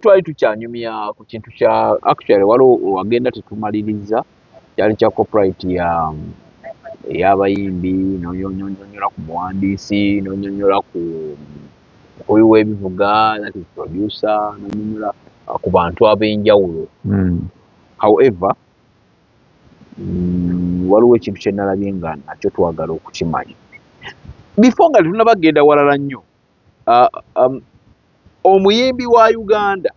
twali tukyanyumya ku kintu kya actually waliwo wagenda tetumaliriza kyali kya copyright ey'abayimbi n'onyonyola ku muwandiisi n'onyonyola ku mukubi w'ebivuga that is producer n'onyonyola ku bantu ab'enjawulo. However waliwo ekintu kye nalabye nga nakyo twagala okukimanya before nga tetunnabagenda walala nnyo. Omuyimbi wa Uganda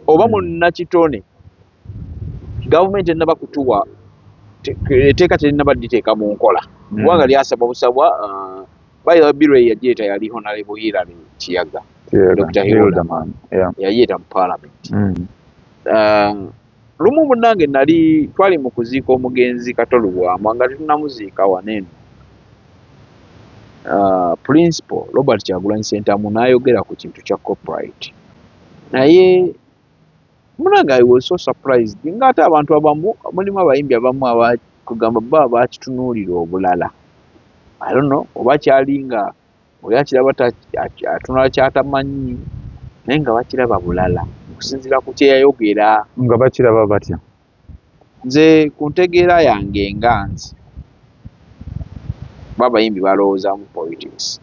oba munnakitone gavumenti ennaba kutuwa etteeka terinaba diteeka mu nkola kubanga lyasabwa busabwa bayiwa biro yajeeta yali Honorable Hillary Kiyaga, Dr. Hildaman yayeeta mu Parliament. Lumu munnange twali mu kuziika omugenzi Katolu Bwama nga tetunnamuziika waneeno. Principal Robert Kyagulanyi Ssentamu n'ayogera ku kintu kya copyright naye munnange I was so surprised nga ate abantu abamu mulimu abayimbi abamu abakugamba baba bakitunuulira obulala. I don't know oba kyali nga oli akiraba atunula kyatamanyi naye nga bakiraba bulala okusinziira ku kye yayogera. Nga bakiraba batya? Nze ku ntegeera yange nga nze babayimbi balowooza mu politics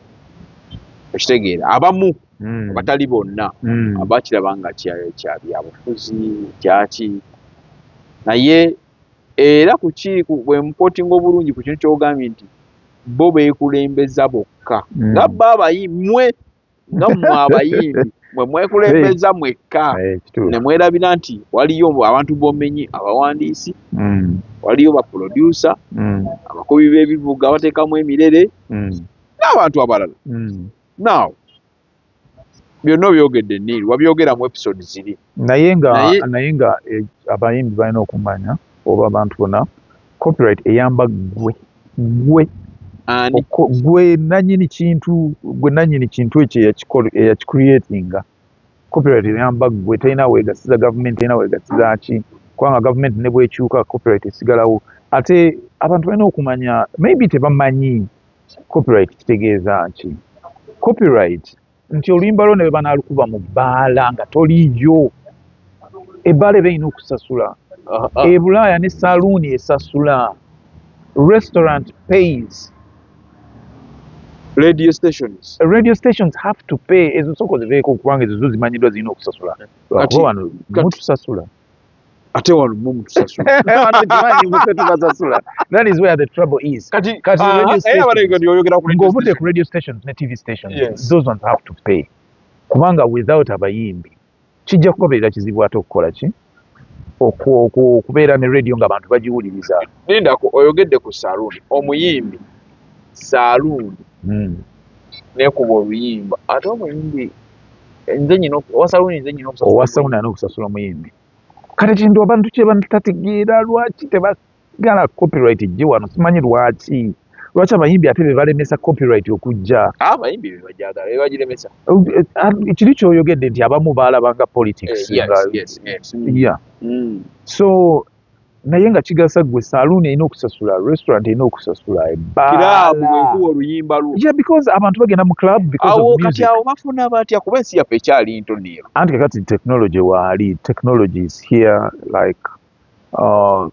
ekitegeera abamu abatali bonna abakiraba nga kya byabufuzi kyaki naye era bwe mupootinga obulungi ku kintu ky'ogambye nti bo beekulembeza bokka nga bba abayimbi nga mmwe abayimbi mwe mwekulembeza mwekka ne mwerabira nti waliyo abantu bomenyi abawandiisi waliyo baproducer abakubi b'ebivuga abateekamu emirere n'abantu abalala. Now byonna byogedde Niil wabyogera mu episode ziri naye nga abayimbi balina okumanya oba abantu bonna copyright eyamba gwe nannyini kintu ekyo eyakicreatinga. Copyright eyamba gwe talina weegasiza gavumenti talina weegasiza ki kubanga gavumenti ne bwekyuka copyright esigalawo. Ate abantu balina okumanya maybe tebamanyi copyright kitegeeza ki. Copyright nti oluyimba lwo ne bwe banaalukuba mu bbaala nga toliyo ebbaala eba erina okusasula. E Bulaaya ne saluuni esasula. Restaurant pays. Radio stations have to pay. Ezo soko ziveeko kubanga ezo zo zimanyiddwa zirina okusasula. Lwakuba wano mutusasula. Ate wano mutusasula. That is where the trouble is. Kati ng'ovudde ku radio stations ne TV stations, yes. Those ones have to pay. Kubanga without abayimbi kijja kukoberera kizibu ate okukola ki? Okubeera ne radio ng'abantu bagiwuliriza. Lindako oyogedde ku saloon. Omuyimbi saloon nekuba oluyimba ate omuyimbi nze nyina owa saloon alina okusasula omuyimbi. Kati kintu abantu kye batategeera lwaki tebagala copyright ejje wano simanyi lwaki abayimbi ate be balemesa copyright okujja. Abayimbi be bajagala be bagiremesa kiri kyoyogedde nti abamu baalabanga politics. Yeah. So naye nga kigasa gwe saloon erina okusasula, restaurant erina okusasula, ebbaala oluyimba lwo. Yeah, because abantu bagenda mu club because of music. Kati awo bafuna batya kuba ensi yaffe ekyali nto Niil. Anti kakati technology waali, technology is here like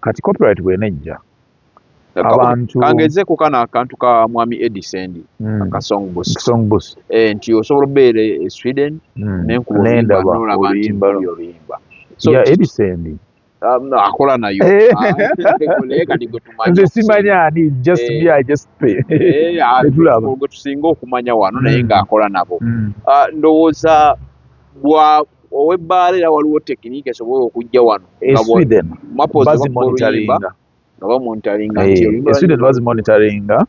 kati copyright bwenejja abantu kangezeeko kana akantu ka mwami Edison aka Songbus nti osobola obeera e Sweden n'endaba oluyimba. Yeah, Edison akola nayo nze simanya ani just me I just pay gwe tusinga okumanya wano naye ng'akola nabo. Ndowooza ow'ebbaala era waliwo tekiniki esobola okujja wano Sweden bazimonitoringa Sweden bazimonitoringa.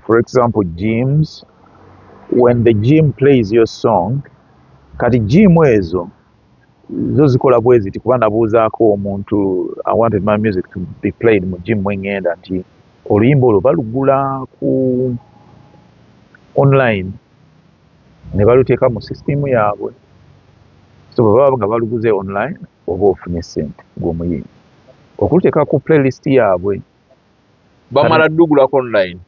For example gyms, when the gym plays your song, kati gym ezo zo zikola bwezi kuba nabuuzaako omuntu I wanted my music to be played mu gym mwengenda nti oluyimba olwo balugula ku online ne baluteeka mu system yaabwe, so bwe baba nga baluguze online oba ofunye ssente gw'omuyimbi okuluteeka ku playlist yaabwe bamala ddugulako online.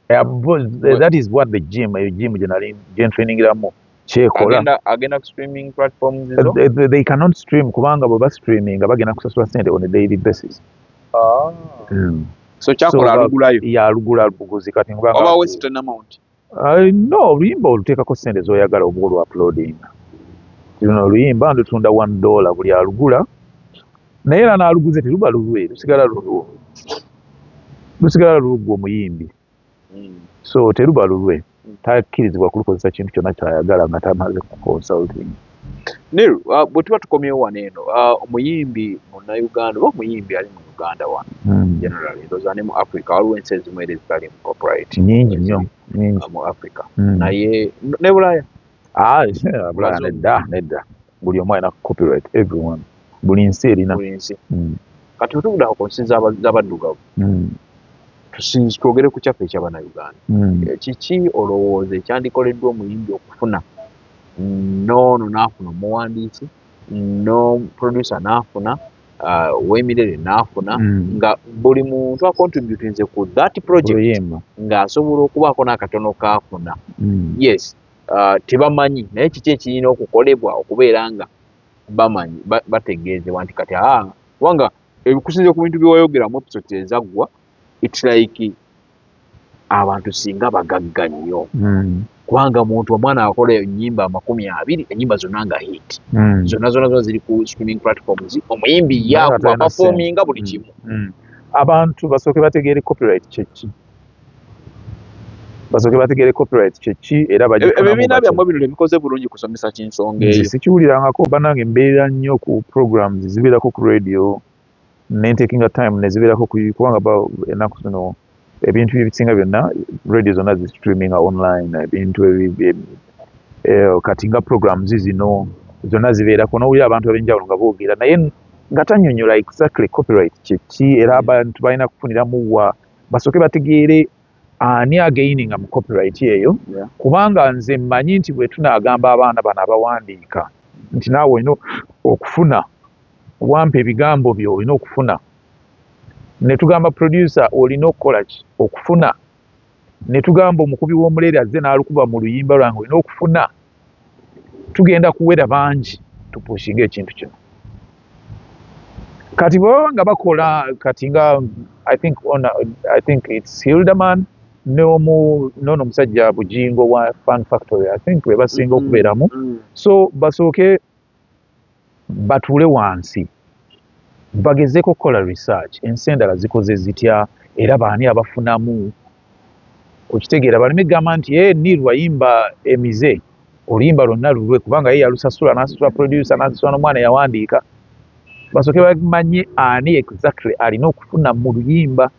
That is what the gym gye nali gye ntrainingiramu kyekola agenda ku streaming platforms they cannot stream kubanga bwe streaming bagenda kusasula sente on a daily basis. So kyakola alugulayo yalugula buguzi kati oba we certain amount no oluyimba oluteekako sente z'oyagala oba olu uploading luno oluyimba ndutunda $1 buli alugula naye era n'aluguze teruba lulwe lusigala lulugwa omuyimbi so teruba lulwe takkirizibwa kulukozesa kintu kyonna kyayagala nga tamaze ku consulting. Neru bwe tuba tukomyewo wano eno omuyimbi munnayuganda oba omuyimbi ali mu Uganda wano generally ndowooza ne mu Africa waliwo ensi ezimu era ezitali mu corporate nyingi nnyo mu Africa naye ne Bulaya Bulaya nedda buli omu alina copyright everyone buli nsi erina kati wetubudaako ku nsi z'abaddugavu twogere ku kyaffe eky'Abannayuganda kiki olowooza ekyandikoleddwa omuyimbi okufuna noono n'afuna omuwandiisi no producer n'afuna Wemirere n'afuna nga buli muntu akontributinze ku that project ng'asobola okubaako n'akatono kaafuna yes tebamanyi naye kiki ekirina okukolebwa okubeera nga bamanyi bategeezebwa nti kati kubanga ebikusinze ku bintu byewayogeramu episode ezaggwa it's like abantu singa bagagga nnyo kubanga muntu omwana akola ennyimba 20 ennyimba zonna nga hit zonna ziri ku streaming platforms omuyimbi yakuba performinga buli kimu abantu basooke bategeere copyright kyeki era ebibiina byammwe bino bikoze bulungi kusomesa kinsonga eyo sikiwulirangako banange mbeera nnyo ku programs zibeerako ku radio nentekinga time nezibeerako kubanga ennaku zino ebintu ebisinga byonna radio zonna zi streaminga online ebintu kati nga programs zino zonna zibeerako n'owulira abantu ab'enjawulo nga boogera naye nga tannyonnyola exactly copyright kyeki era abantu balina kufuniramu wa basooke bategeere ani againinga mu copyright eyo kubanga nze mmanyi nti bwe tunaagamba abaana bano abawandiika nti naawe olina okufuna wampa ebigambo byo olina okufuna ne tugamba producer olina okukola ki okufuna ne tugamba omukubi w'omuleere azze n'alukuba mu luyimba lwange olina okufuna tugenda kuwera bangi tupushinga ekintu kino kati bwebaba nga bakola kati nga I think it's Hilderman n'ono omusajja Bujingo wa Fun Factory I think we basinga okubeeramu so basooke batuule wansi bagezeko okukola research ensi endala zikoze zitya era baani abafunamu okitegeera baleme gamba nti Niru ayimba emize oluyimba lwonna lulwe kubanga ye yalusasula n'asasula producer n'asasula n'omwana yawandiika basooke bamanye ani exactly alina okufuna mu luyimba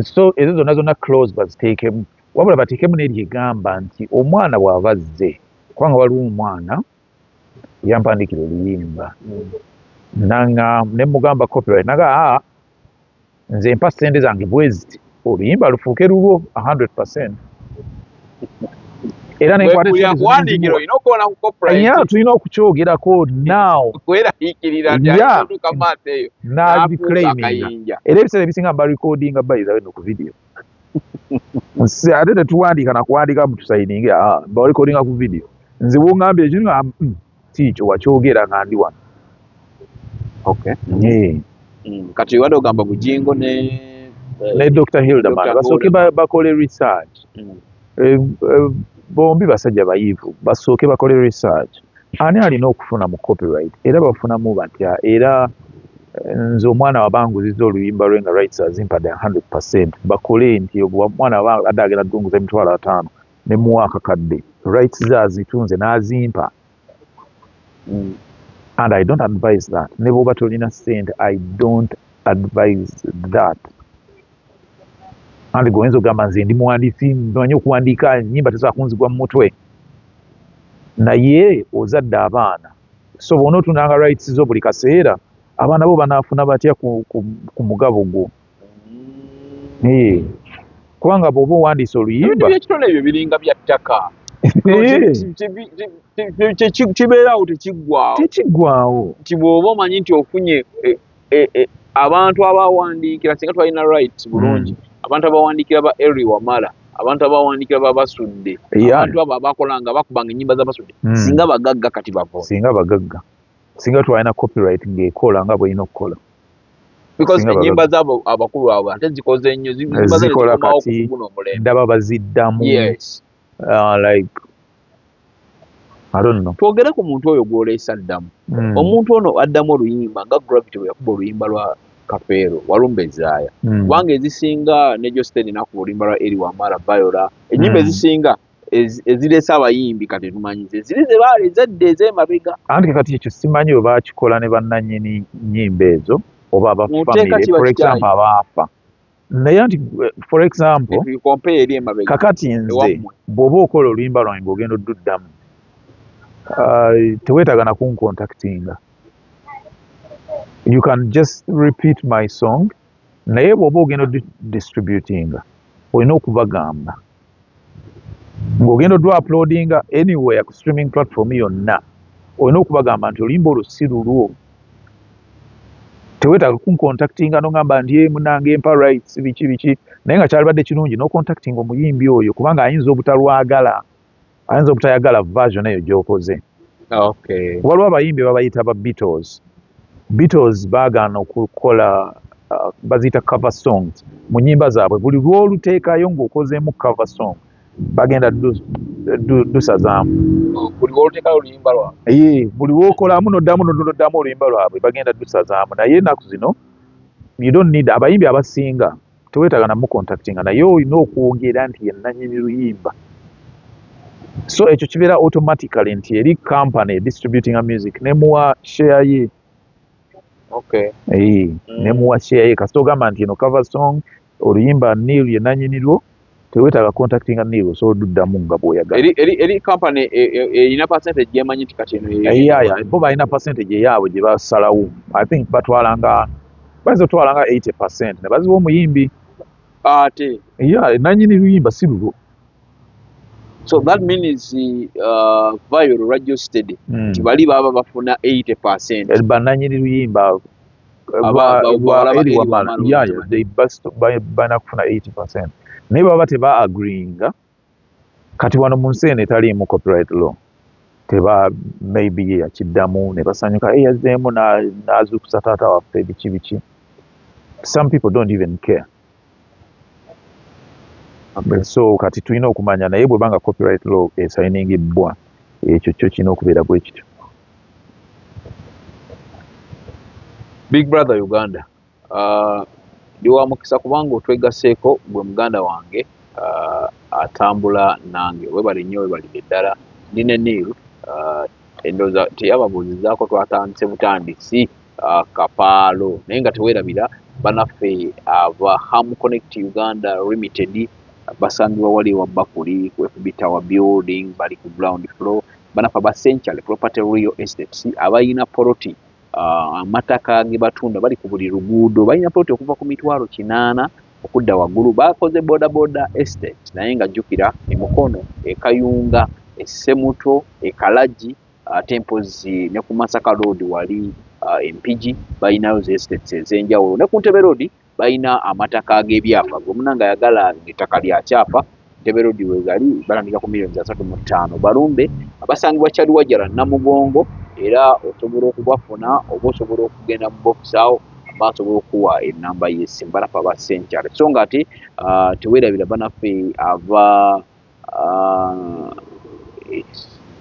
so ezo zonna clause baziteekemu wabula bateekemu n'eryegamba nti omwana bw'ava azze kubanga waliwo omwana yampandiikira oluyimba ne mugamba copyright naga nze mpa ssente zange bweziti oluyimba lufuuke lulwo 100% era tulina okukyogerako now n'agiclaiminga era ebiseera ebisinga barecordinga bayizawe no ku video ate tetuwandiika nakuwandiika mutusayininge barecordinga ku video nze bwongambye ekyo kiikyo wakyogera nga ndi wano kati wadde ogamba Bujingo ne Dr. Hilderman basooke bakole research bombi basajja bayivu basooke bakole research ani alina okufuna mu copyright era bafunamu batya era nze omwana wabanguzizza oluyimba lwe nga rights azimpadde 100% bakole nti omwana wabanga adde agenda ddunguza $5,000 ne muwa akakadde rights ze azitunze n'azimpa and I don't advise that ne bw'oba tolina ssente I don't advise that andi goyinza okugamba nze ndi muwandiisi manyi okuwandiika nnyimba tesobola kunzigwa mu mutwe naye ozadde abaana so bw'ona otunanga rights zo buli kaseera abaana bo banaafuna batya ku mugabo gwo kubanga bw'oba owandiisa oluyimba ebitone ebyo biringa bya ttaka kibeerawo tekiggwaawo nti bw'oba omanyi nti ofunye abantu abawandiikira singa twalina rights bulungi abantu abawandiikira ba Eri Wamala abantu abawandiikira baba basudde abantu abo abakolanga bakubanga ennyimba z'abasudde singa bagagga kati bavoola singa twalina copyright ng'ekola nga bw'erina okukola because ennyimba z'abo abakulu abo ate zikoze nnyo zikola kati ndaba baziddamu like I don't know. Twogere ku muntu oyo gw'oleesa addamu omuntu ono addamu oluyimba nga Gravity bwe yakuba oluyimba lwa Kafeero walumba ezaaya kubanga ezisinga ne Josteni nakuba oluyimba lwa Eri Wamala Bayola ennyimba ezisinga ezireese abayimbi kati tumanyize ziri ze baali ezadde ez'emabega anti kati ekyo simanyi bwe baakikola ne bannannyini nnyimba ezo oba abafamire for example abaafa naye anti for example kakati nze bw'oba okola oluyimba lwange ng'ogenda odduddamu teweetaaga na kuncontactinga you can just repeat my song naye bw'oba ogenda distributinga olina okubagamba ng'ogenda oduploadinga anywhere ku streaming platform yonna olina okubagamba nti oluyimba olwo si lulwo teweetaaga kuncontactinga nogamba ndi munange empa rights biki naye nga kyalibadde kirungi nocontactinga omuyimbi oyo kubanga ayinza obutalwagala ayinza obutayagala version eyo gy'okoze waliwo abayimbi babayita ba Beatles baagaana okukola baziyita cover songs mu nnyimba zaabwe buli lw'oluteekayo ng'okozeemu cover song bagenda dusazaamu buli lw'okolamu noddamu oluyimba lwabwe bagenda dusazaamu naye ennaku zino you don't need abayimbi abasinga teweetaaga namucontactinga naye olina okwogera nti ye nnannyini luyimba so ekyo kibeera automatically nti eri company distributing a music nemuwa share ye nemuwa share ye kasita ogamba nti eno cover song oluyimba Neil ye nnannyini lwo teweetaaga contactinga Neil osobola oduddamu nga bw'oyagala eri company erina percentage yemanyi nti kati eno bo balina percentage eyaabwe gye basalawo I think batwalanga bayinza otwalanga 80% ne baziwa omuyimbi ate ennannyini luyimba si lulwo so that means Viral Radio Steady nti bali baba bafuna 80% bannannyini luyimba Eri Wamala balina kufuna 80% naye baba teba-agreeinga kati wano mu nsi eno etaliimu copyright law maybe ye yakiddamu ne basanyuka yazzeemu n'azuukusa taata waffe biki some people don't even care so kati tulina okumanya naye bwebanga copyright law esayiningibwa ekyo kyo kirina okubeera bwe kityo Big Brother Uganda ndi wa mukisa kubanga otwegaseeko gwe muganda wange atambula nange webali nnyo webalidde ddala ndi ne Neil endowooza teyababuuzizaako twatandise butandisi kapaalo naye nga teweerabira banaffe aba Ham Connect Uganda Limited basangibwa wali wa Bakuli ku FB Tower building bali ku ground floor banaffe aba Century Property Real Estates abayina poloti amataka ge batunda bali ku buli luguudo balina poloti okuva ku mitwalo 8 okudda waggulu bakoze boda estate naye nga jjukira emukono ekayunga essemuto ekalaji tempozi ne ku Masaka Road wali empigi balinayo ze estates ez'enjawulo ne ku Ntebe Road balina amataka ag'ebyafa gwomunanga yagala ettaka lya kyapa Ntebe Road wegali balandika ku $3.5 balumbe abasangibwa Kyaliwajjala Namugongo era osobola okubafuna oba osobola okugenda mu box awo basobola okuwa ennamba y'essimu banaffe aba Century so nga ate teweerabira banaffe ava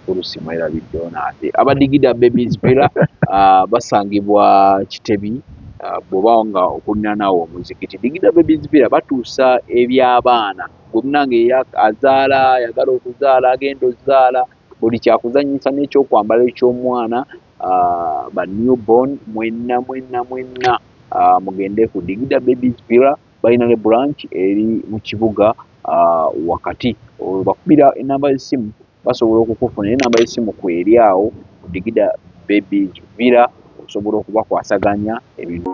olusimu erabiddewo naate aba Digida Babies Villa basangibwa Kitebi bw'oba nga okulina naawe omuzikiti Digida Babies Villa batuusa eby'abaana gwe munange azaala ayagala okuzaala agenda ozaala buli kyakuzanyisa n'ekyokwambala eky'omwana ba newborn mwenna mugende ku Digida Babies Villa balina ne branch eri mu kibuga wakati bakubira enamba y'essimu basobola okukufuna enamba y'essimu ku eri awo ku Digida Babies Villa osobola okubakwasaganya ebintu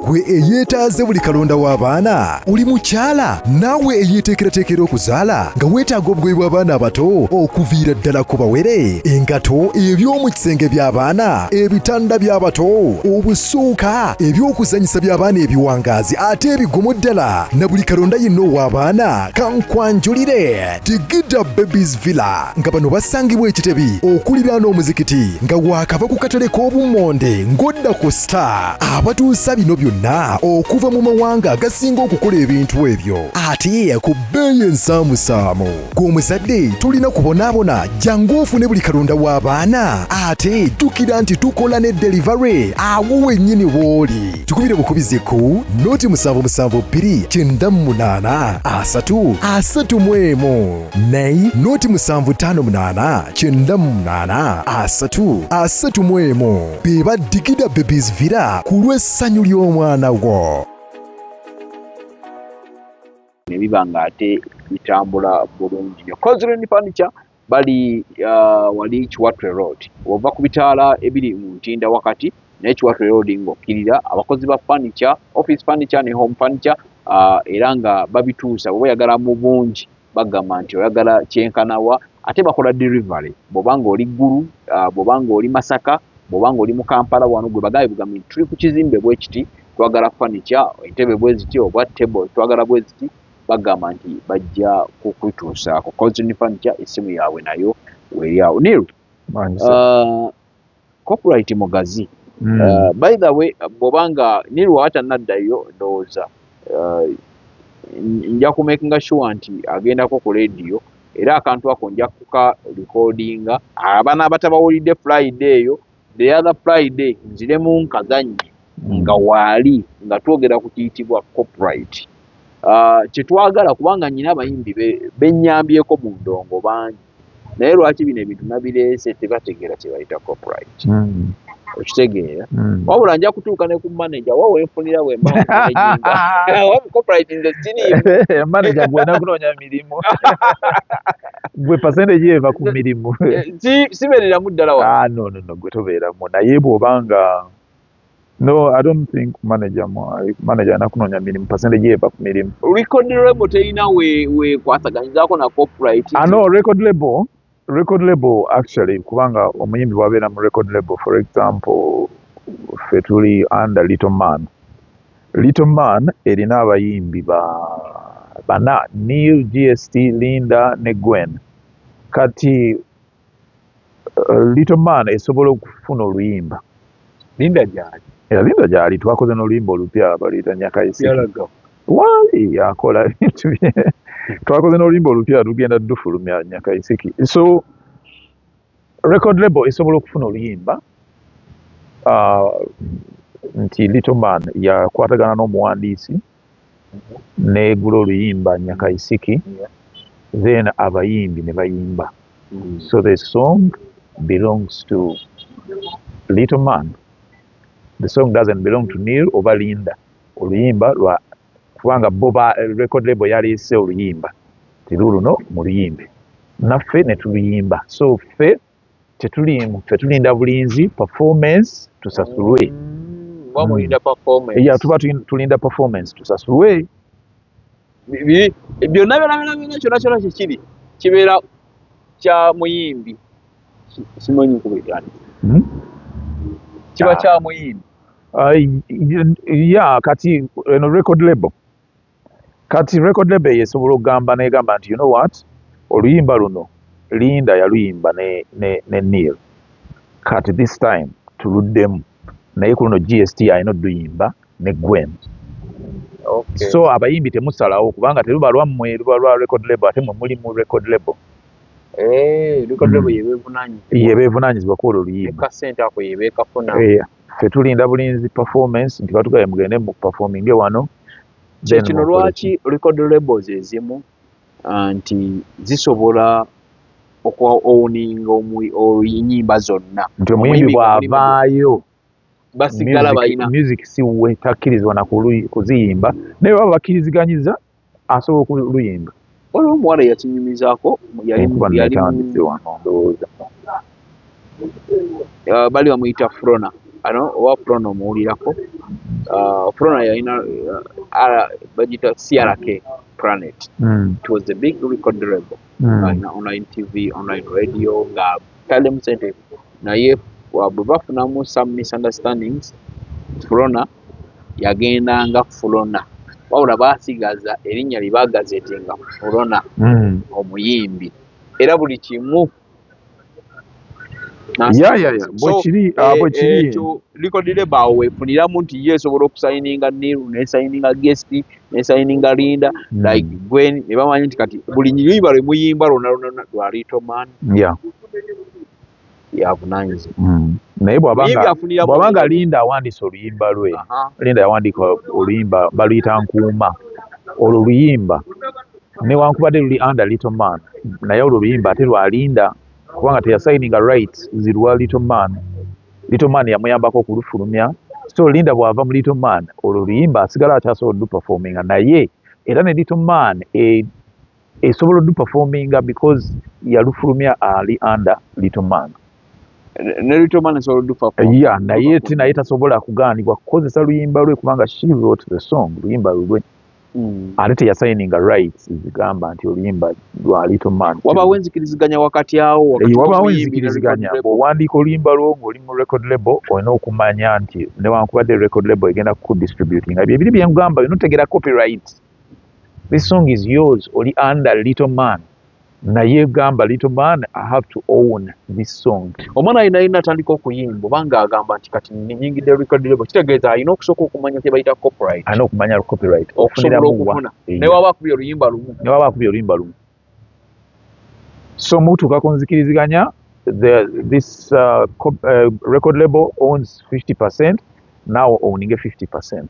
gwe eyeetaaze buli kalonda w'abaana oli mukyala naawe eyeeteekerateekera okuzaala nga weetaaga obugoye bw'abaana abato okuviira ddala ku bawere engato eby'omu kisenge by'abaana ebitanda by'abato obusuuka eby'okuzanyisa by'abaana ebiwangaazi ate ebigumu ddala na buli kalonda yenna ow'abaana kankwanjulire Digida Babies Villa nga bano basangibwa Ekitebi okuliraana omuzikiti nga waakava ku katale k'obummonde ng'odda ku Star abatuusa bino byonna okuva mu mawanga agasinga okukola ebintu ebyo ate ku bbeeyi ensaamusaamu gw'omuzadde tulina kubonaabona jangu ofune buli kalonda w'abaana ate jjukira nti tukola ne delivery awo wennyini w'oli tukubire bukubizi ku noti 7729 331 nayi noti 7598 beba Digida Babies Villa ku lw'essanyu ly'omwana wo. Nebiba ng'ate bitambula bulungi nnyo. Kozren Furniture bali wali Kiwatule Road. Ova ku bitaala ebiri mu Ntinda wakati ne Kiwatule Road ng'okkirira abakozi ba furniture, office furniture ne home furniture era nga babituusa bwe oyagala mu bungi bagamba nti oyagala kyenkanawa ate bakola delivery bw'obanga oli Ggulu bw'obanga oli Masaka bw'obanga oli mu Kampala wano gwe bagaye bugambi tuli ku kizimbe bwe kiti twagala furniture entebe bwe ziti oba table twagala bwe ziti bagamba nti bajja kukutuusa ku Kozren Furniture essimu yaabwe nayo weri awo Neil copyright mugazi by the way bw'obanga Neil watanaddayo ndowooza nja kumakinga sure nti agendako ku radio era akantu ako nja kuka recordinga abaana abatabawulidde Friday eyo the other Friday nziremu nkazannye nga waali nga twogera ku kiyitibwa copyright kyetwagala kubanga nyina abayimbi bennyambyeko mu ndongo bangi naye lwaki bino ebintu nabireese tebategeera kye bayita copyright okitegeera wabula nja kutuuka ne ku manager wawe nfunira bwe mba copyright nze siriimu manager gwe nakunoonya mirimu gwe percentage eva ku mirimu sibeereramu ddala wa no gwe tobeeramu naye bw'obanga no I don't think manager nakunoonya mirimu percentage eva ku mirimu record label terina we kwasaganyizaako na copyright no record label actually kubanga omuyimbi bwabeera mu record label for example ffe tuli under Little Man erina abayimbi bana Neil, GST, Linda ne Gwen kati Little Man esobola okufuna oluyimba Linda gyali twakoze n'oluyimba olupya baluyita Nyakaisi wali yakola bintu bye twakoze n'oluyimba olupya tugenda dufulumya Nyakaisiki so record label esobola okufuna oluyimba nti Little Man yakwatagana n'omuwandiisi n'egula oluyimba Nyakaisiki then abayimbi ne bayimba so the song belongs to Little Man. The song doesn't belong to Neil oba Linda. Oluyimba lwa kubanga boba record label yaliise oluyimba tiluno mu luyimbi naffe ne tuluyimba so ffe tetulinda bulinzi performance tusasulwe mulinda performance tuba tulinda performance tusasulwe byonna kyonna kikiri kibeera kya muyimbi simanyi kubegani kiba kya muyimbi kati eno record label yesobola okugamba negamba nti you know what oluyimba luno Linda yaluyimba ne Neil kati this time tuluddemu naye ku luno GST alina oluyimba ne Gwen so abayimbi temusalawo kubanga teruba lwammwe luba lwa record label ate mwe muli mu record label record label yebeevunanyizibwa kuola oluyimba kasente ako yebeekafuna ffe tulinda bulinzi performance nti batugaye mugende mu performing wano kino lwaki record labels ezimu nti zisobola owuninga ennyimba zonna nti omuyimbi bw'avaayo basigala balina music siwe takkirizibwa na kuziyimba naye baba bakkiriziganyiza asobola okuluyimba waliwo omuwala yakinyumizaako bali bamuyita Frona oba Frona omuwulirako Florona yalina bagita CRK Planet. It was a big record label. Online TV, online radio, nga talem center. Naye bwe bafunamu some misunderstandings, Florona yagendanga Florona. Wabula baasigaza erinnya lye baagazeetinga Florona omuyimbi. Era buli kimu bwekiri record label awo weefuniramu nti ye esobola okusayininga Niru nesayininga Guest nesayininga Linda like Gwen ne bamanyi nti kati buli nyimba lwe muyimba lwonna lwa Little Man yavunaanyizibwa. Naye bw'abanga Linda awandiise oluyimba lwe, Linda yawandiika oluyimba baluyita Nkuuma, olwo luyimba newankubadde luli under Little Man naye olwo luyimba ate lwa Linda kubanga teyasayininga rights zirwa Little Man. Little Man yamuyambako okulufulumya, so Linda bw'ava mu Little Man olwo luyimba asigala akyasobola odu performinga naye era ne Little Man esobola odu performinga because yalufulumya ali under Little Man. Ne Little Man esobola odu performinga naye tasobola kugaanibwa kukozesa luyimba lwe kubanga she wrote the song, luyimba lwe ate teyasayininga rights zigamba nti oluyimba lwa Little Man. Wabaawo enzikiriziganya wakati awo wabaawo enzikiriziganya bw'owandiika oluyimba lwo ng'oli mu record label olina okumanya nti newankubadde record label egenda kudistributinga bye biri bye nkugamba yinotegera copyright. This song is yours, oli under Little Man naye gamba Little Man I have to own this song. Omwana ayina atandika okuyimba obanga agamba nti kati nyingidde record label kitegeeza alina okusooka okumanya kye bayita copyright. Alina okumanya copyright okusobola okufuna ne waba akubye oluyimba lumu. So mutuuka ku nzikiriziganya this record label owns 50%, now owning 50%.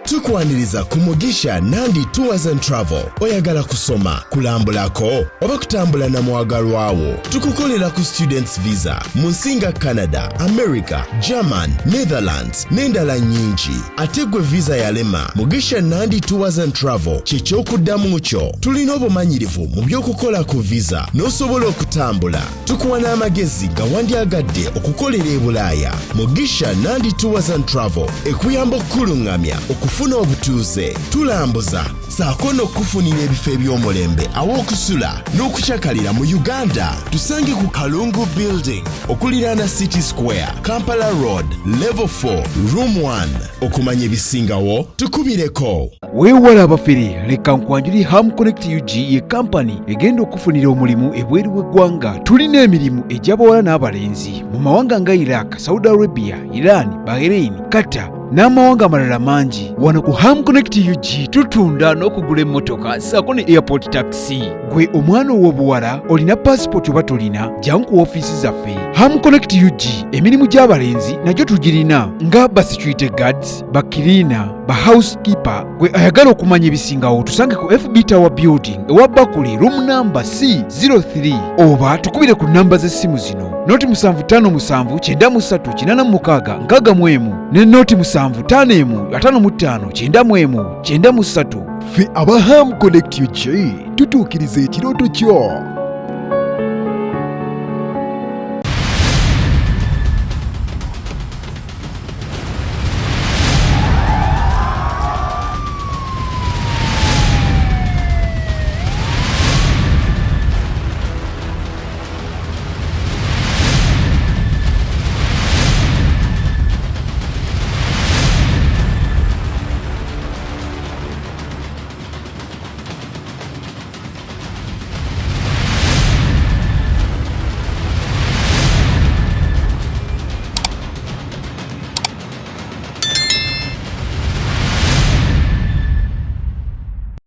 Tukwaniriza ku Mugisha Nandi Tours and Travel. Oyagala kusoma, kulambulako oba kutambula na mwagalwawo. Tukukolera ku students visa mu nsinga Canada, America, German, Netherlands n'endala nyingi. Ate gwe visa yalema, Mugisha Nandi Tours and Travel ky'ekyokuddamu kyo. Tulina obumanyirivu mu by'okukola ku visa n'osobola okutambula. Tukuwa n'amagezi nga wandyagadde okukolera e Bulaaya. Mugisha Nandi Tours and Travel ekuyamba okkulungamya okufuna obutuuze, tulambuza saako n'okufunira ebifo eby'omulembe aw'okusula n'okukyakalira mu Uganda. Tusange ku Kalungu Building okuliraana City Square, Kampala Road, Level 4, Room 1. Okumanya ebisingawo tukubireko. Weewala abafere leka nkwanjuli Ham Connect UG ye kampani egenda okufunira omulimu ebweru w'eggwanga. Tulina emirimu egy'abawala n'abalenzi mu mawanga nga Iraq, Saudi Arabia, Iran, Bahrain, Qatar n'amawanga amalala mangi. Wano ku Ham Connect UG tutunda n'okugula emmotoka ssaako ne airport taxi. Gwe omwana ow'obuwala olina passport oba tolina, jangu ku ofiisi zaffe. Ham Connect UG emirimu gy'abalenzi nagyo tugirina nga ba security guards, ba cleaner, ba housekeeper. Gwe ayagala okumanya ebisingawo tusange ku FB Tower Building ewa Bakuli room number C03 oba tukubire ku namba z'essimu zino noti 75573936 ne noti 7551559193. Ffe aba Ham Connect UG tutuukiriza ekirooto kyo.